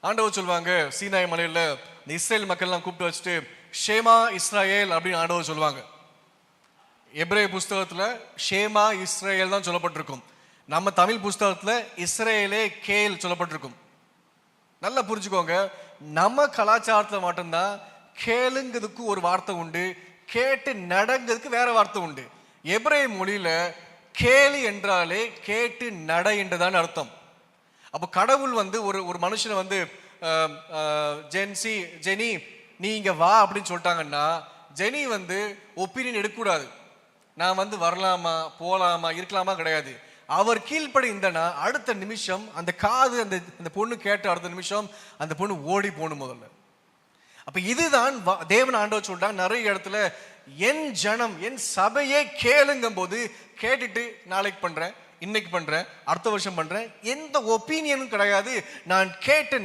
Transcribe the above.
ஆண்டவர் சொல்லுவாங்க, சீனாய் மலையில இந்த இஸ்ரேல் மக்கள் எல்லாம் கூப்பிட்டு வச்சுட்டு ஷேமா இஸ்ராயேல் அப்படின்னு ஆண்டவர் சொல்லுவாங்க. எபிரேய புஸ்தகத்துல ஷேமா இஸ்ரேல் தான் சொல்லப்பட்டிருக்கும். நம்ம தமிழ் புஸ்தகத்துல இஸ்ரேலே கேல் சொல்லப்பட்டிருக்கும். நல்லா புரிஞ்சுக்கோங்க, நம்ம கலாச்சாரத்துல மட்டும்தான் கேளுங்கிறதுக்கு ஒரு வார்த்தை உண்டு, கேட்டு நடங்கிறதுக்கு வேற வார்த்தை உண்டு. எபிரேய மொழியில கேளு என்றாலே கேட்டு நட என்றுதான் அர்த்தம். அப்போ கடவுள் வந்து ஒரு மனுஷனை வந்து ஜெனி நீ இங்க வா அப்படின்னு சொல்லிட்டாங்கன்னா ஜெனி வந்து ஒப்பீனியன் எடுக்கக்கூடாது. நான் வந்து வரலாமா போலாமா இருக்கலாமா கிடையாது. அவர் கீழ்ப்படி இருந்தனா அடுத்த நிமிஷம் அந்த காது அந்த பொண்ணு கேட்ட அடுத்த நிமிஷம் அந்த பொண்ணு ஓடி போகணும் முதல்ல. அப்ப இதுதான் தேவன் ஆண்டவர் சொல்றாங்க நிறைய இடத்துல, என் ஜனம் என் சபையே கேளுங்கும் போது கேட்டுட்டு நாளைக்கு பண்றேன், இன்னைக்கு பண்றேன், அடுத்த வருஷம் பண்றேன், எந்த ஒப்பீனியனும் கிடையாது. நான் கேட்டு